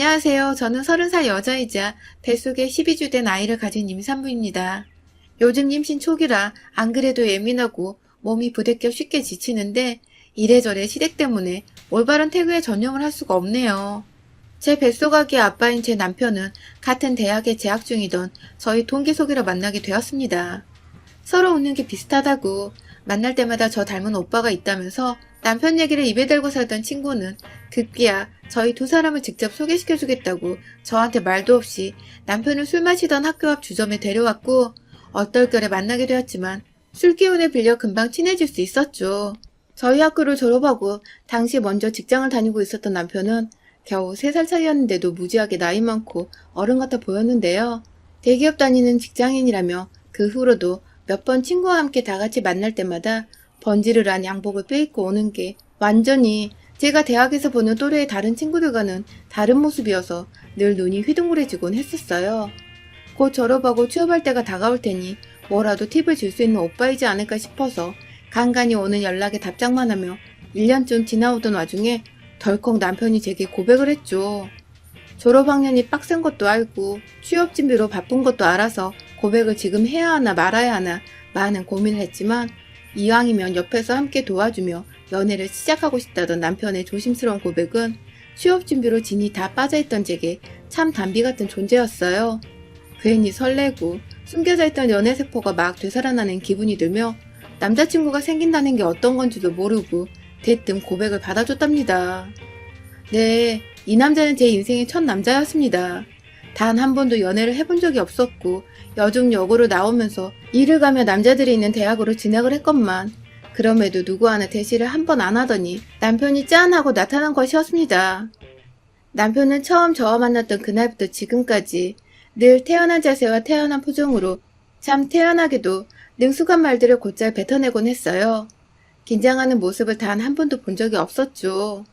안녕하세요. 저는 30살 여자이자 뱃속에 12주 된 아이를 가진 임산부입니다. 요즘 임신 초기라 안 그래도 예민하고 몸이 부대껴 쉽게 지치는데 이래저래 시댁 때문에 올바른 태교에 전념을 할 수가 없네요. 제 뱃속아기 아빠인 제 남편은 같은 대학에 재학 중이던 저희 동기 소개로 만나게 되었습니다. 서로 웃는 게 비슷하다고 만날 때마다 저 닮은 오빠가 있다면서 남편 얘기를 입에 달고 살던 친구는 급기야 저희 두 사람을 직접 소개시켜주겠다고 저한테 말도 없이 남편을 술 마시던 학교 앞 주점에 데려왔고 얼떨결에 만나게 되었지만 술 기운에 빌려 금방 친해질 수 있었죠. 저희 학교를 졸업하고 당시 먼저 직장을 다니고 있었던 남편은 겨우 3살 차이였는데도 무지하게 나이 많고 어른 같아 보였는데요. 대기업 다니는 직장인이라며 그 후로도 몇 번 친구와 함께 다 같이 만날 때마다 번지르르한 양복을 빼입고 오는 게 완전히 제가 대학에서 보는 또래의 다른 친구들과는 다른 모습이어서 늘 눈이 휘둥그레지곤 했었어요. 곧 졸업하고 취업할 때가 다가올 테니 뭐라도 팁을 줄 수 있는 오빠이지 않을까 싶어서 간간히 오는 연락에 답장만 하며 1년쯤 지나오던 와중에 덜컥 남편이 제게 고백을 했죠. 졸업학년이 빡센 것도 알고 취업 준비로 바쁜 것도 알아서 고백을 지금 해야 하나 말아야 하나 많은 고민을 했지만 이왕이면 옆에서 함께 도와주며 연애를 시작하고 싶다던 남편의 조심스러운 고백은 취업 준비로 진이 다 빠져있던 제게 참 단비 같은 존재였어요. 괜히 설레고 숨겨져 있던 연애 세포가 막 되살아나는 기분이 들며 남자친구가 생긴다는 게 어떤 건지도 모르고 대뜸 고백을 받아줬답니다. 네, 이 남자는 제 인생의 첫 남자였습니다. 단 한 번도 연애를 해본 적이 없었고 여중 여고로 나오면서 일을 가며 남자들이 있는 대학으로 진학을 했건만 그럼에도 누구 하나 대시를 한 번 안 하더니 남편이 짠하고 나타난 것이었습니다. 남편은 처음 저와 만났던 그날부터 지금까지 늘 태연한 자세와 태연한 표정으로 참 태연하게도 능숙한 말들을 곧잘 뱉어내곤 했어요. 긴장하는 모습을 단 한 번도 본 적이 없었죠.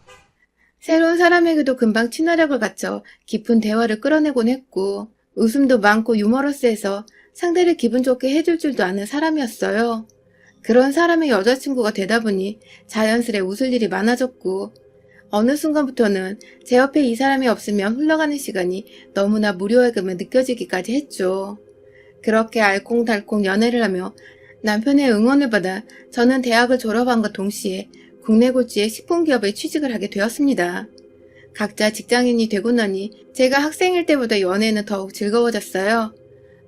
새로운 사람에게도 금방 친화력을 갖춰 깊은 대화를 끌어내곤 했고 웃음도 많고 유머러스해서 상대를 기분 좋게 해줄 줄도 아는 사람이었어요. 그런 사람의 여자친구가 되다 보니 자연스레 웃을 일이 많아졌고 어느 순간부터는 제 옆에 이 사람이 없으면 흘러가는 시간이 너무나 무료하게만 느껴지기까지 했죠. 그렇게 알콩달콩 연애를 하며 남편의 응원을 받아 저는 대학을 졸업한과 동시에 국내 굴지의 식품기업에 취직을 하게 되었습니다. 각자 직장인이 되고 나니 제가 학생일 때보다 연애는 더욱 즐거워졌어요.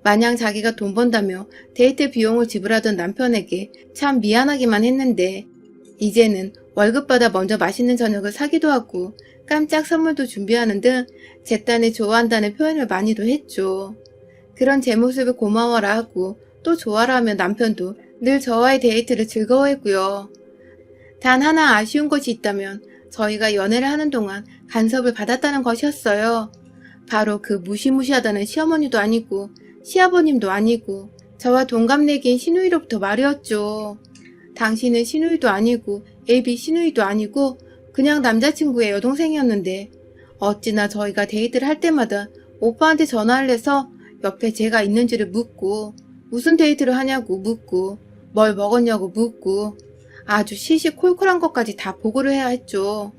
마냥 자기가 돈 번다며 데이트 비용을 지불하던 남편에게 참 미안하기만 했는데 이제는 월급 받아 먼저 맛있는 저녁을 사기도 하고 깜짝 선물도 준비하는 등 제 딴에 좋아한다는 표현을 많이도 했죠. 그런 제 모습을 고마워라 하고 또 좋아라 하며 남편도 늘 저와의 데이트를 즐거워했고요. 단 하나 아쉬운 것이 있다면 저희가 연애를 하는 동안 간섭을 받았다는 것이었어요. 바로 그 무시무시하다는 시어머니도 아니고 시아버님도 아니고 저와 동갑내기인 시누이로부터 말이었죠. 당신은 시누이도 아니고 애비 시누이도 아니고 그냥 남자친구의 여동생이었는데 어찌나 저희가 데이트를 할 때마다 오빠한테 전화를 해서 옆에 제가 있는지를 묻고 무슨 데이트를 하냐고 묻고 뭘 먹었냐고 묻고 아주 시시콜콜한 것까지 다 보고를 해야 했죠.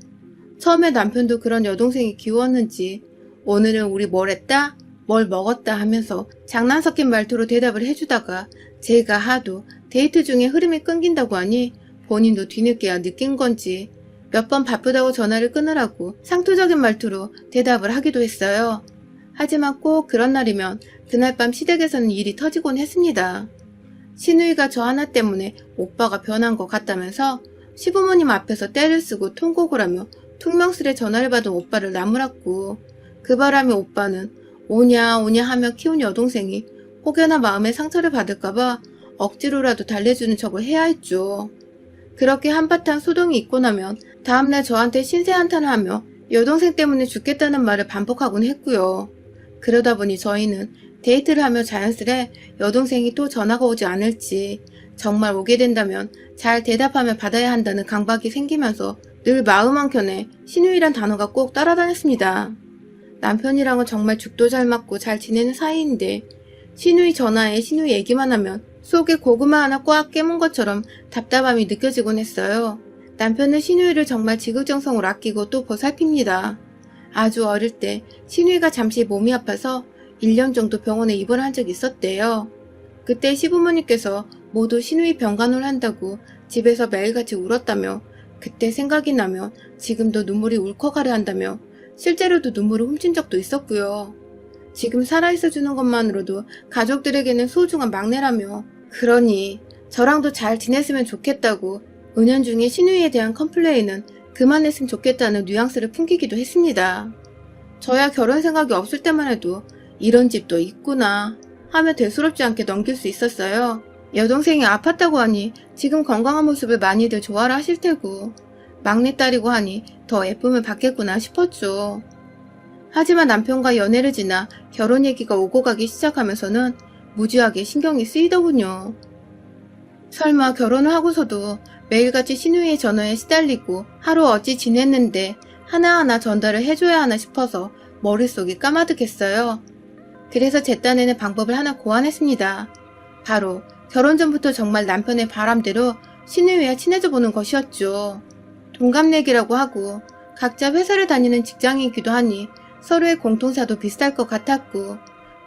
처음에 남편도 그런 여동생이 귀여웠는지 오늘은 우리 뭘 했다? 뭘 먹었다 하면서 장난 섞인 말투로 대답을 해주다가 제가 하도 데이트 중에 흐름이 끊긴다고 하니 본인도 뒤늦게야 느낀 건지 몇 번 바쁘다고 전화를 끊으라고 상투적인 말투로 대답을 하기도 했어요. 하지만 꼭 그런 날이면 그날 밤 시댁에서는 일이 터지곤 했습니다. 시누이가 저 하나 때문에 오빠가 변한 것 같다면서 시부모님 앞에서 떼를 쓰고 통곡을 하며 퉁명스레 전화를 받은 오빠를 나무랐고 그 바람에 오빠는 오냐 오냐 하며 키운 여동생이 혹여나 마음에 상처를 받을까봐 억지로라도 달래주는 척을 해야 했죠. 그렇게 한바탕 소동이 있고 나면 다음날 저한테 신세한탄을 하며 여동생 때문에 죽겠다는 말을 반복하곤 했고요. 그러다 보니 저희는 데이트를 하며 자연스레 여동생이 또 전화가 오지 않을지 정말 오게 된다면 잘 대답하며 받아야 한다는 강박이 생기면서 늘 마음 한켠에 시누이란 단어가 꼭 따라다녔습니다. 남편이랑은 정말 죽도 잘 맞고 잘 지내는 사이인데 시누이 전화에 시누이 얘기만 하면 속에 고구마 하나 꽉 깨문 것처럼 답답함이 느껴지곤 했어요. 남편은 시누이를 정말 지극정성으로 아끼고 또 보살핍니다. 아주 어릴 때 신우이가 잠시 몸이 아파서 1년 정도 병원에 입원한 적이 있었대요. 그때 시부모님께서 모두 신우이 병간호를 한다고 집에서 매일같이 울었다며 그때 생각이 나면 지금도 눈물이 울컥하려 한다며 실제로도 눈물을 훔친 적도 있었고요. 지금 살아있어 주는 것만으로도 가족들에게는 소중한 막내라며 그러니 저랑도 잘 지냈으면 좋겠다고 은연중에 신우이에 대한 컴플레인은 그만했으면 좋겠다는 뉘앙스를 풍기기도 했습니다. 저야 결혼 생각이 없을 때만 해도 이런 집도 있구나 하며 대수롭지 않게 넘길 수 있었어요. 여동생이 아팠다고 하니 지금 건강한 모습을 많이들 좋아라 하실 테고 막내딸이고 하니 더 예쁨을 받겠구나 싶었죠. 하지만 남편과 연애를 지나 결혼 얘기가 오고 가기 시작하면서는 무지하게 신경이 쓰이더군요. 설마 결혼을 하고서도 매일같이 신우이의 전화에 시달리고 하루 어찌 지냈는데 하나하나 전달을 해줘야 하나 싶어서 머릿속이 까마득했어요. 그래서 제 딴에는 방법을 하나 고안했습니다. 바로 결혼 전부터 정말 남편의 바람대로 신우이와 친해져 보는 것이었죠. 동갑내기라고 하고 각자 회사를 다니는 직장이기도 하니 서로의 공통사도 비슷할 것 같았고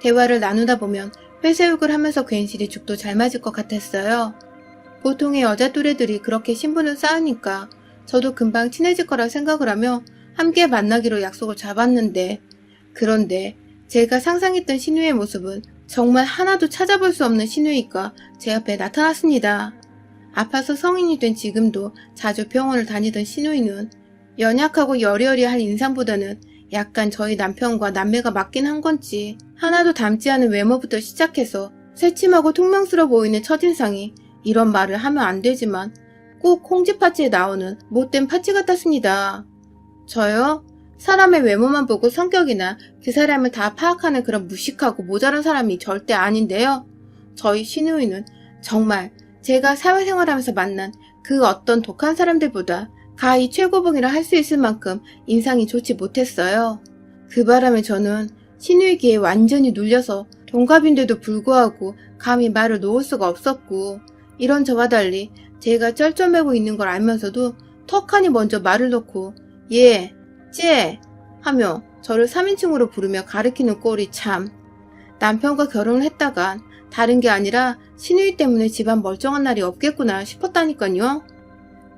대화를 나누다 보면 회사욕을 하면서 괜시리 죽도 잘 맞을 것 같았어요. 보통의 여자 또래들이 그렇게 신분을 쌓으니까 저도 금방 친해질 거라 생각을 하며 함께 만나기로 약속을 잡았는데 그런데 제가 상상했던 신우이의 모습은 정말 하나도 찾아볼 수 없는 신우이가 제 앞에 나타났습니다. 아파서 성인이 된 지금도 자주 병원을 다니던 신우이는 연약하고 여리여리할 인상보다는 약간 저희 남편과 남매가 맞긴 한 건지 하나도 닮지 않은 외모부터 시작해서 새침하고 퉁명스러워 보이는 첫인상이 이런 말을 하면 안 되지만 꼭 홍지파츠에 나오는 못된 파츠 같았습니다. 저요? 사람의 외모만 보고 성격이나 그 사람을 다 파악하는 그런 무식하고 모자란 사람이 절대 아닌데요. 저희 신우이는 정말 제가 사회생활하면서 만난 그 어떤 독한 사람들보다 가히 최고봉이라 할 수 있을 만큼 인상이 좋지 못했어요. 그 바람에 저는 신우이기에 완전히 눌려서 동갑인데도 불구하고 감히 말을 놓을 수가 없었고 이런 저와 달리 제가 쩔쩔매고 있는 걸 알면서도 턱하니 먼저 말을 놓고 예, 쟤 하며 저를 3인칭으로 부르며 가리키는 꼴이 참. 남편과 결혼을 했다간 다른 게 아니라 신우이 때문에 집안 멀쩡한 날이 없겠구나 싶었다니까요.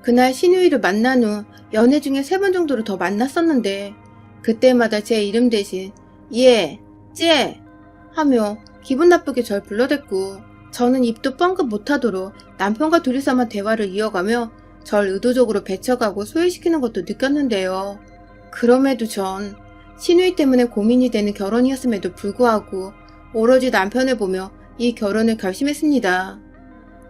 그날 신우이를 만난 후 연애 중에 3번 정도를 더 만났었는데 그때마다 제 이름 대신 예, 쟤 하며 기분 나쁘게 절 불러댔고 저는 입도 뻥긋 못하도록 남편과 둘이서만 대화를 이어가며 절 의도적으로 배척하고 소외시키는 것도 느꼈는데요. 그럼에도 전 신우이 때문에 고민이 되는 결혼이었음에도 불구하고 오로지 남편을 보며 이 결혼을 결심했습니다.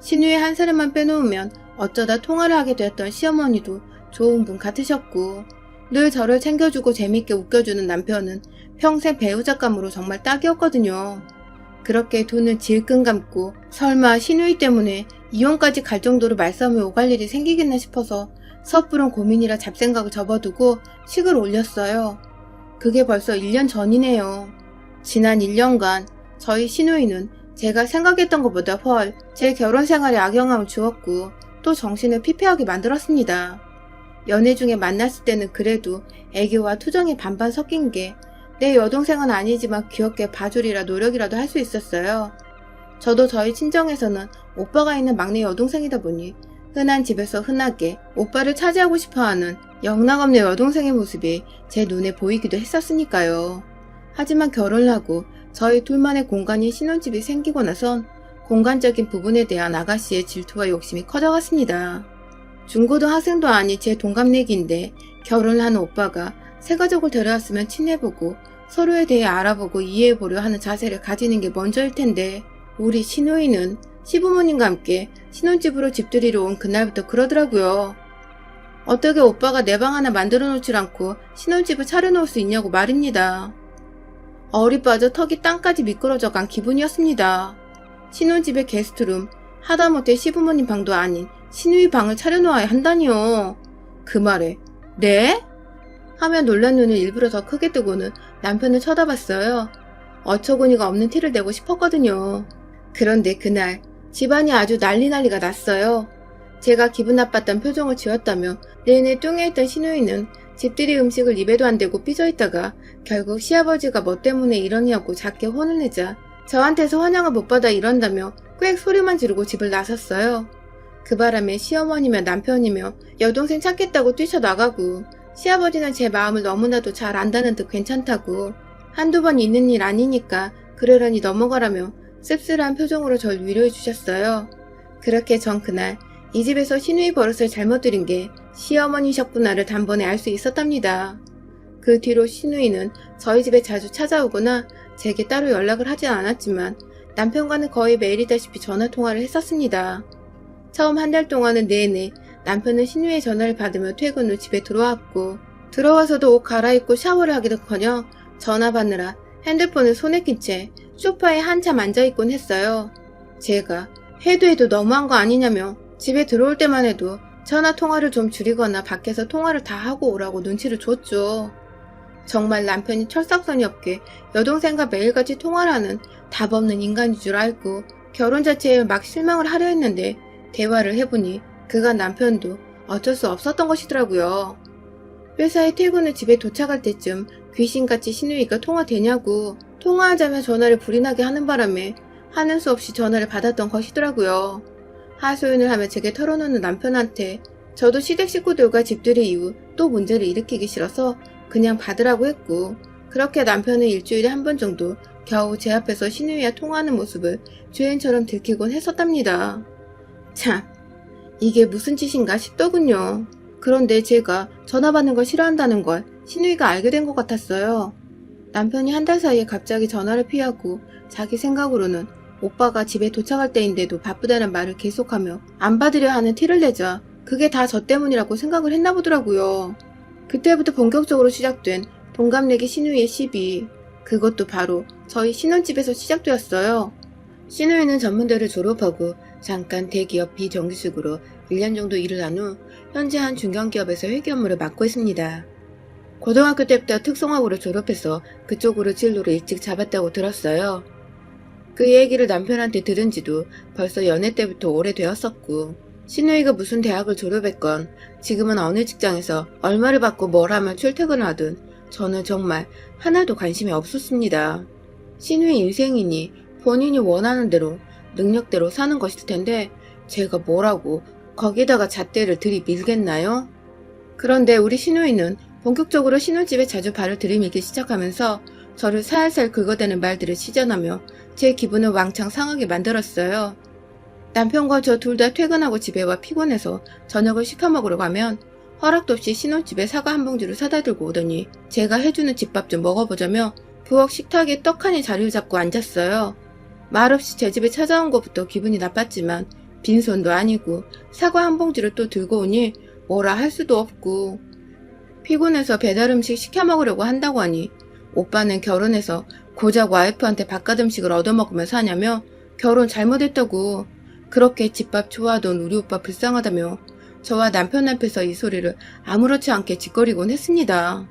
신우이 한 사람만 빼놓으면 어쩌다 통화를 하게 되었던 시어머니도 좋은 분 같으셨고 늘 저를 챙겨주고 재밌게 웃겨주는 남편은 평생 배우자감으로 정말 딱이었거든요. 그렇게 돈을 질끈 감고 설마 신우이 때문에 이혼까지 갈 정도로 말싸움이 오갈 일이 생기겠나 싶어서 섣부른 고민이라 잡생각을 접어두고 식을 올렸어요. 그게 벌써 1년 전이네요. 지난 1년간 저희 신우이는 제가 생각했던 것보다 훨 제 결혼 생활에 악영향을 주었고 또 정신을 피폐하게 만들었습니다. 연애 중에 만났을 때는 그래도 애교와 투정이 반반 섞인 게 내 여동생은 아니지만 귀엽게 봐주리라 노력이라도 할 수 있었어요. 저도 저희 친정에서는 오빠가 있는 막내 여동생이다 보니 흔한 집에서 흔하게 오빠를 차지하고 싶어하는 영락없는 여동생의 모습이 제 눈에 보이기도 했었으니까요. 하지만 결혼을 하고 저희 둘만의 공간인 신혼집이 생기고 나선 공간적인 부분에 대한 아가씨의 질투와 욕심이 커져갔습니다. 중고등학생도 아닌 제 동갑내기인데 결혼을 한 오빠가 새 가족을 데려왔으면 친해보고 서로에 대해 알아보고 이해해보려 하는 자세를 가지는 게 먼저일 텐데 우리 신우이는 시부모님과 함께 신혼집으로 집들이러 온 그날부터 그러더라고요. 어떻게 오빠가 내 방 하나 만들어 놓질 않고 신혼집을 차려놓을 수 있냐고 말입니다. 얼이 빠져 턱이 땅까지 미끄러져 간 기분이었습니다. 신혼집의 게스트룸, 하다못해 시부모님 방도 아닌 신우이 방을 차려놓아야 한다니요. 그 말에 네? 하며 놀란 눈을 일부러 더 크게 뜨고는 남편을 쳐다봤어요. 어처구니가 없는 티를 내고 싶었거든요. 그런데 그날 집안이 아주 난리가 났어요. 제가 기분 나빴던 표정을 지었다며 내내 뚱해있던 신우이는 집들이 음식을 입에도 안 대고 삐져있다가 결국 시아버지가 뭐 때문에 이러냐고 작게 혼을 내자 저한테서 환영을 못 받아 이런다며 꽥 소리만 지르고 집을 나섰어요. 그 바람에 시어머니며 남편이며 여동생 찾겠다고 뛰쳐나가고 시아버지는 제 마음을 너무나도 잘 안다는 듯 괜찮다고 한두 번 있는 일 아니니까 그러려니 넘어가라며 씁쓸한 표정으로 절 위로해 주셨어요. 그렇게 전 그날 이 집에서 시누이 버릇을 잘못 들인 게 시어머니셨구나를 단번에 알 수 있었답니다. 그 뒤로 시누이는 저희 집에 자주 찾아오거나 제게 따로 연락을 하진 않았지만 남편과는 거의 매일이다시피 전화통화를 했었습니다. 처음 한 달 동안은 내내 남편은 시누이의 전화를 받으며 퇴근 후 집에 들어왔고 들어와서도 옷 갈아입고 샤워를 하기도커녕 전화 받느라 핸드폰을 손에 낀 채 소파에 한참 앉아있곤 했어요. 제가 해도 너무한 거 아니냐며 집에 들어올 때만 해도 전화 통화를 좀 줄이거나 밖에서 통화를 다 하고 오라고 눈치를 줬죠. 정말 남편이 철딱서니 없게 여동생과 매일같이 통화를 하는 답 없는 인간인 줄 알고 결혼 자체에 막 실망을 하려 했는데 대화를 해보니 그간 남편도 어쩔 수 없었던 것이더라고요. 회사에 퇴근 후 집에 도착할 때쯤 귀신같이 시누이가 통화되냐고 통화하자며 전화를 불이 나게 하는 바람에 하는 수 없이 전화를 받았던 것이더라고요. 하소연을 하며 제게 털어놓는 남편한테 저도 시댁 식구들과 집들이 이후 또 문제를 일으키기 싫어서 그냥 받으라고 했고 그렇게 남편은 일주일에 한 번 정도 겨우 제 앞에서 시누이와 통화하는 모습을 죄인처럼 들키곤 했었답니다. 참, 이게 무슨 짓인가 싶더군요. 그런데 제가 전화 받는 걸 싫어한다는 걸 시누이가 알게 된 것 같았어요. 남편이 한 달 사이에 갑자기 전화를 피하고 자기 생각으로는 오빠가 집에 도착할 때인데도 바쁘다는 말을 계속하며 안 받으려 하는 티를 내자 그게 다 저 때문이라고 생각을 했나 보더라고요. 그때부터 본격적으로 시작된 동갑내기 시누이의 시비. 그것도 바로 저희 신혼집에서 시작되었어요. 시누이는 전문대를 졸업하고 잠깐 대기업 비정규직으로 1년 정도 일을 한 후 현재 한 중견기업에서 회계 업무를 맡고 있습니다. 고등학교 때부터 특성화고를 졸업해서 그쪽으로 진로를 일찍 잡았다고 들었어요. 그 얘기를 남편한테 들은 지도 벌써 연애 때부터 오래되었었고 시누이가 무슨 대학을 졸업했건 지금은 어느 직장에서 얼마를 받고 뭘 하면 출퇴근을 하든 저는 정말 하나도 관심이 없었습니다. 시누이 인생이니 본인이 원하는 대로 능력대로 사는 것일 텐데 제가 뭐라고 거기다가 잣대를 들이밀겠나요? 그런데 우리 시누이는 본격적으로 신혼집에 자주 발을 들이밀기 시작하면서 저를 살살 긁어대는 말들을 시전하며 제 기분을 왕창 상하게 만들었어요. 남편과 저 둘 다 퇴근하고 집에 와 피곤해서 저녁을 시켜 먹으러 가면 허락도 없이 신혼집에 사과 한 봉지를 사다 들고 오더니 제가 해주는 집밥 좀 먹어보자며 부엌 식탁에 떡하니 자리를 잡고 앉았어요. 말없이 제 집에 찾아온 것부터 기분이 나빴지만 빈손도 아니고 사과 한 봉지를 또 들고 오니 뭐라 할 수도 없고 피곤해서 배달 음식 시켜 먹으려고 한다고 하니 오빠는 결혼해서 고작 와이프한테 바깥 음식을 얻어먹으며 사냐며 결혼 잘못했다고 그렇게 집밥 좋아하던 우리 오빠 불쌍하다며 저와 남편 앞에서 이 소리를 아무렇지 않게 짓거리곤 했습니다.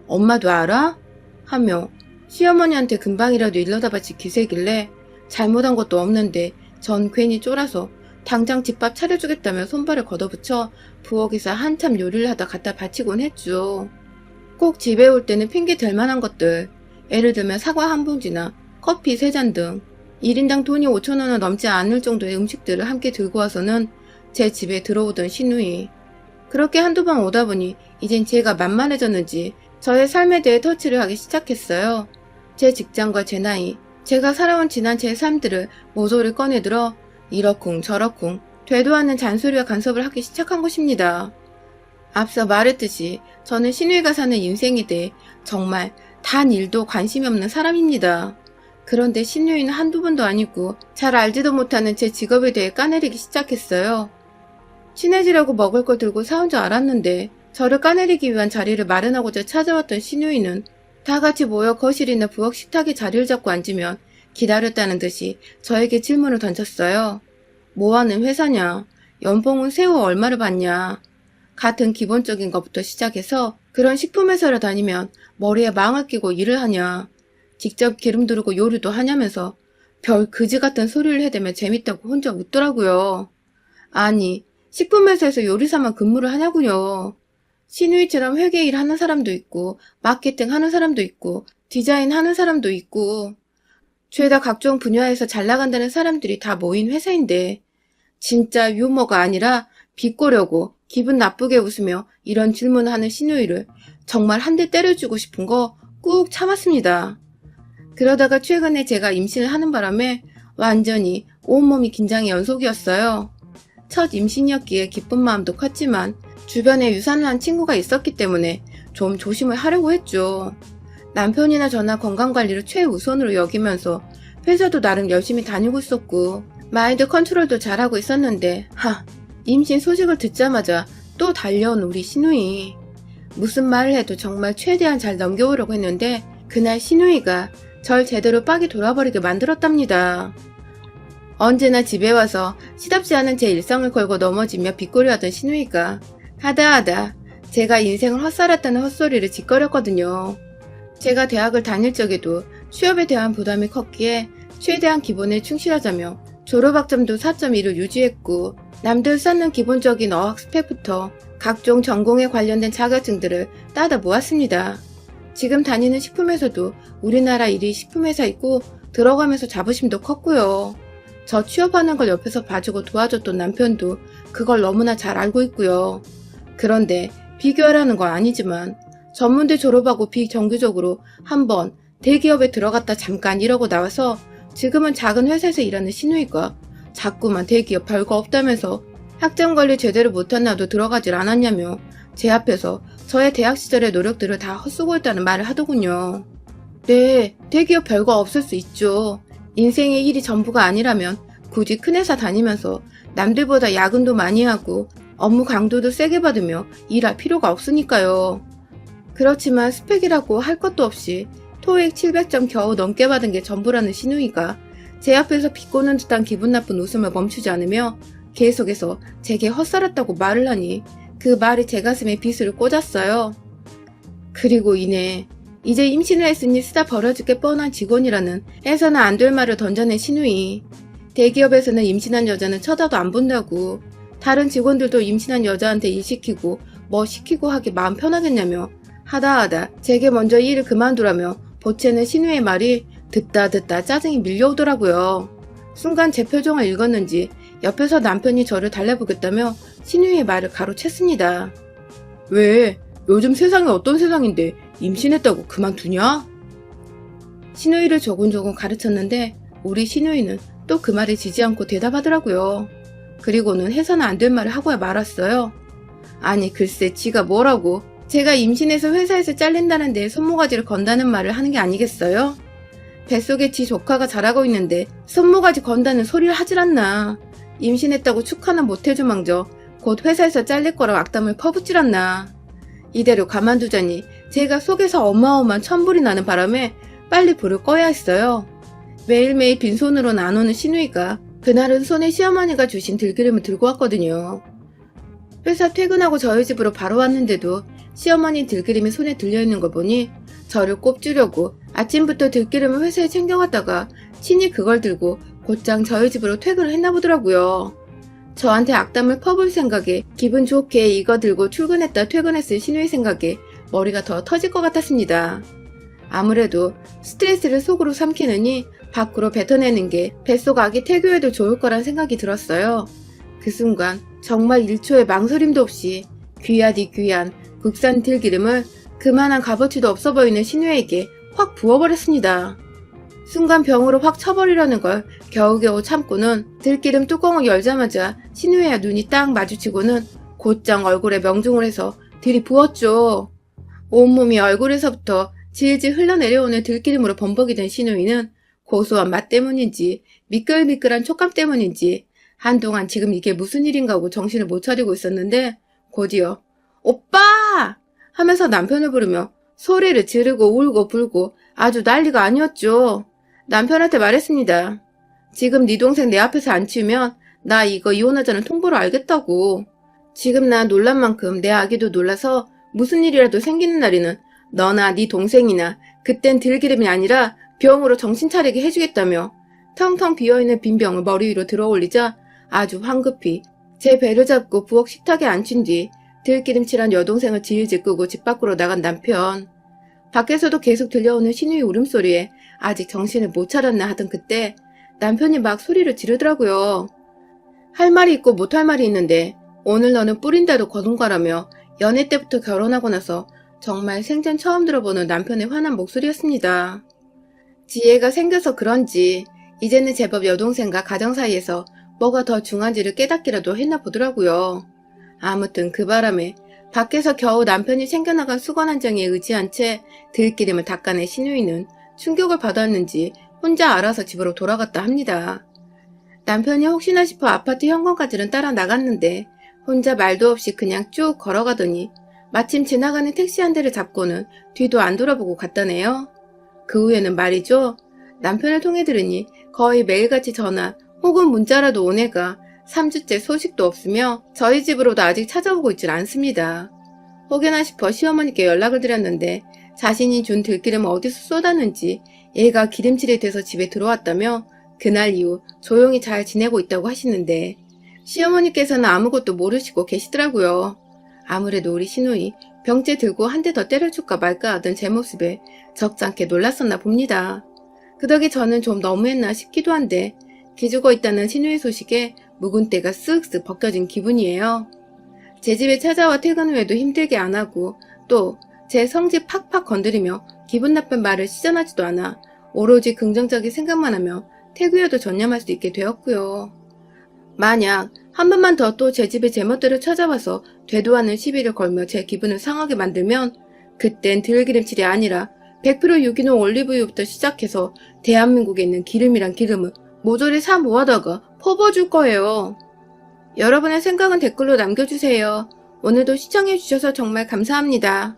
엄마도 알아? 하며 시어머니한테 금방이라도 일러다봤지 기세길래 잘못한 것도 없는데 전 괜히 쫄아서 당장 집밥 차려주겠다며 손발을 걷어붙여 부엌에서 한참 요리를 하다 갖다 바치곤 했죠. 꼭 집에 올 때는 핑계 댈 만한 것들, 예를 들면 사과 한 봉지나 커피 3잔 등 1인당 돈이 5,000원은 넘지 않을 정도의 음식들을 함께 들고 와서는 제 집에 들어오던 시누이. 그렇게 한두 번 오다 보니 이젠 제가 만만해졌는지 저의 삶에 대해 터치를 하기 시작했어요. 제 직장과 제 나이, 제가 살아온 지난 제 삶들을 모조리 꺼내들어 이러쿵 저러쿵 되도 않는 잔소리와 간섭을 하기 시작한 것입니다. 앞서 말했듯이 저는 시누이가 사는 인생에 대해 정말 단 일도 관심이 없는 사람입니다. 그런데 시누이는 한두 번도 아니고 잘 알지도 못하는 제 직업에 대해 까내리기 시작했어요. 친해지려고 먹을 거 들고 사온 줄 알았는데 저를 까내리기 위한 자리를 마련하고자 찾아왔던 시누이는 다 같이 모여 거실이나 부엌 식탁에 자리를 잡고 앉으면 기다렸다는 듯이 저에게 질문을 던졌어요. 뭐하는 회사냐? 연봉은 세후 얼마를 받냐? 같은 기본적인 것부터 시작해서 그런 식품회사를 다니면 머리에 망을 끼고 일을 하냐? 직접 기름 두르고 요리도 하냐면서 별 그지 같은 소리를 해대며 재밌다고 혼자 웃더라고요. 아니, 식품회사에서 요리사만 근무를 하냐고요. 신우이처럼 회계 일 하는 사람도 있고, 마케팅 하는 사람도 있고, 디자인 하는 사람도 있고, 죄다 각종 분야에서 잘 나간다는 사람들이 다 모인 회사인데, 진짜 유머가 아니라 비꼬려고 기분 나쁘게 웃으며 이런 질문을 하는 신우이를 정말 한 대 때려주고 싶은 거 꾹 참았습니다. 그러다가 최근에 제가 임신을 하는 바람에 완전히 온몸이 긴장의 연속이었어요. 첫 임신이었기에 기쁜 마음도 컸지만 주변에 유산을 한 친구가 있었기 때문에 좀 조심을 하려고 했죠. 남편이나 저나 건강관리를 최우선으로 여기면서 회사도 나름 열심히 다니고 있었고 마인드 컨트롤도 잘하고 있었는데 임신 소식을 듣자마자 또 달려온 우리 신우이. 무슨 말을 해도 정말 최대한 잘 넘겨오려고 했는데 그날 신우이가 절 제대로 빡이 돌아버리게 만들었답니다. 언제나 집에 와서 시답지 않은 제 일상을 걸고 넘어지며 빗꼬리하던 신우이가 하다하다 제가 인생을 헛살았다는 헛소리를 짓거렸거든요. 제가 대학을 다닐 적에도 취업에 대한 부담이 컸기에 최대한 기본에 충실하자며 졸업학점도 4.2를 유지했고 남들 쌓는 기본적인 어학 스펙부터 각종 전공에 관련된 자격증들을 따다 모았습니다. 지금 다니는 식품회사도 우리나라 1위 식품회사이고 들어가면서 자부심도 컸고요. 저 취업하는 걸 옆에서 봐주고 도와줬던 남편도 그걸 너무나 잘 알고 있고요. 그런데 비교하라는 건 아니지만 전문대 졸업하고 비정규적으로 한번 대기업에 들어갔다 잠깐 일하고 나와서 지금은 작은 회사에서 일하는 신우이가 자꾸만 대기업 별거 없다면서 학점 관리 제대로 못한 나도 들어가질 않았냐며 제 앞에서 저의 대학 시절의 노력들을 다 헛수고했다는 말을 하더군요. 네, 대기업 별거 없을 수 있죠. 인생의 일이 전부가 아니라면 굳이 큰 회사 다니면서 남들보다 야근도 많이 하고 업무 강도도 세게 받으며 일할 필요가 없으니까요. 그렇지만 스펙이라고 할 것도 없이 토익 700점 겨우 넘게 받은 게 전부라는 신우이가 제 앞에서 비꼬는 듯한 기분 나쁜 웃음을 멈추지 않으며 계속해서 제게 헛살았다고 말을 하니 그 말이 제 가슴에 비수를 꽂았어요. 그리고 이내 이제 임신을 했으니 쓰다 버려질 게 뻔한 직원이라는 해서는 안 될 말을 던져낸 신우이. 대기업에서는 임신한 여자는 쳐다도 안 본다고, 다른 직원들도 임신한 여자한테 일 시키고 뭐 시키고 하기 마음 편하겠냐며 하다하다 제게 먼저 일을 그만두라며 보채는 신우의 말이 듣다 짜증이 밀려오더라고요. 순간 제 표정을 읽었는지 옆에서 남편이 저를 달래보겠다며 신우의 말을 가로챘습니다. 왜? 요즘 세상이 어떤 세상인데 임신했다고 그만두냐? 신우이를 조곤조곤 가르쳤는데 우리 신우이는 또 그 말에 지지 않고 대답하더라고요. 그리고는 해서는 안 될 말을 하고야 말았어요. 아니 글쎄 지가 뭐라고, 제가 임신해서 회사에서 잘린다는데 손모가지를 건다는 말을 하는 게 아니겠어요? 뱃속에 지 조카가 자라고 있는데 손모가지 건다는 소리를 하질 않나. 임신했다고 축하는 못해주망정 곧 회사에서 잘릴 거라고 악담을 퍼붓질 않나. 이대로 가만두자니 제가 속에서 어마어마한 천불이 나는 바람에 빨리 불을 꺼야 했어요. 매일매일 빈손으로는 안 오는 신우이가 그날은 손에 시어머니가 주신 들기름을 들고 왔거든요. 회사 퇴근하고 저희 집으로 바로 왔는데도 시어머니 들기름이 손에 들려있는 걸 보니 저를 꼽주려고 아침부터 들기름을 회사에 챙겨갔다가 친히 그걸 들고 곧장 저희 집으로 퇴근을 했나 보더라고요. 저한테 악담을 퍼볼 생각에 기분 좋게 이거 들고 출근했다 퇴근했을 신우의 생각에 머리가 더 터질 것 같았습니다. 아무래도 스트레스를 속으로 삼키느니 밖으로 뱉어내는 게 뱃속 아기 태교에도 좋을 거란 생각이 들었어요. 그 순간 정말 1초의 망설임도 없이 귀하디 귀한 국산 들기름을 그만한 값어치도 없어 보이는 신우에게 확 부어버렸습니다. 순간 병으로 확 쳐버리려는 걸 겨우겨우 참고는 들기름 뚜껑을 열자마자 신우의 눈이 딱 마주치고는 곧장 얼굴에 명중을 해서 들이부었죠. 온몸이 얼굴에서부터 질질 흘러내려오는 들기름으로 범벅이 된 신우이는 고소한 맛 때문인지 미끌미끌한 촉감 때문인지 한동안 지금 이게 무슨 일인가 하고 정신을 못 차리고 있었는데 곧이어 오빠! 하면서 남편을 부르며 소리를 지르고 울고 불고 아주 난리가 아니었죠. 남편한테 말했습니다. 지금 네 동생 내 앞에서 안 치우면 나 이거 이혼하자는 통보를 알겠다고. 지금 나 놀란 만큼 내 아기도 놀라서 무슨 일이라도 생기는 날에는 너나 네 동생이나 그땐 들기름이 아니라 병으로 정신 차리게 해주겠다며 텅텅 비어있는 빈 병을 머리 위로 들어올리자 아주 황급히 제 배를 잡고 부엌 식탁에 앉힌 뒤 들기름칠한 여동생을 지휘질 끄고 집 밖으로 나간 남편. 밖에서도 계속 들려오는 신우의 울음소리에 아직 정신을 못 차렸나 하던 그때 남편이 막 소리를 지르더라고요. 할 말이 있고 못할 말이 있는데 오늘 너는 뿌린대로 거둔가라며 연애 때부터 결혼하고 나서 정말 생전 처음 들어보는 남편의 화난 목소리였습니다. 지혜가 생겨서 그런지 이제는 제법 여동생과 가정 사이에서 뭐가 더 중한지를 깨닫기라도 했나 보더라고요. 아무튼 그 바람에 밖에서 겨우 남편이 챙겨나간 수건 한 장에 의지한 채 들기름을 닦아낸 신우이는 충격을 받았는지 혼자 알아서 집으로 돌아갔다 합니다. 남편이 혹시나 싶어 아파트 현관까지는 따라 나갔는데 혼자 말도 없이 그냥 쭉 걸어가더니 마침 지나가는 택시 한 대를 잡고는 뒤도 안 돌아보고 갔다네요. 그 후에는 말이죠. 남편을 통해 들으니 거의 매일같이 전화 혹은 문자라도 온 애가 3주째 소식도 없으며 저희 집으로도 아직 찾아오고 있질 않습니다. 혹여나 싶어 시어머니께 연락을 드렸는데 자신이 준 들기름을 어디서 쏟았는지 얘가 기름칠이 돼서 집에 들어왔다며 그날 이후 조용히 잘 지내고 있다고 하시는데 시어머니께서는 아무것도 모르시고 계시더라고요. 아무래도 우리 시누이 병째 들고 한 대 더 때려줄까 말까 하던 제 모습에 적잖게 놀랐었나 봅니다. 그 덕에 저는 좀 너무했나 싶기도 한데 기죽어 있다는 시누이 소식에 묵은 때가 쓱쓱 벗겨진 기분이에요. 제 집에 찾아와 퇴근 후에도 힘들게 안 하고 또 제 성질 팍팍 건드리며 기분 나쁜 말을 시전하지도 않아 오로지 긍정적인 생각만 하며 태그여도 전념할 수 있게 되었고요. 만약 한 번만 더 또 제 집에 제멋대로 찾아와서 되도 않은 시비를 걸며 제 기분을 상하게 만들면 그땐 들기름칠이 아니라 100% 유기농 올리브유부터 시작해서 대한민국에 있는 기름이란 기름을 모조리 사 모아다가 퍼부어줄 거예요. 여러분의 생각은 댓글로 남겨주세요. 오늘도 시청해주셔서 정말 감사합니다.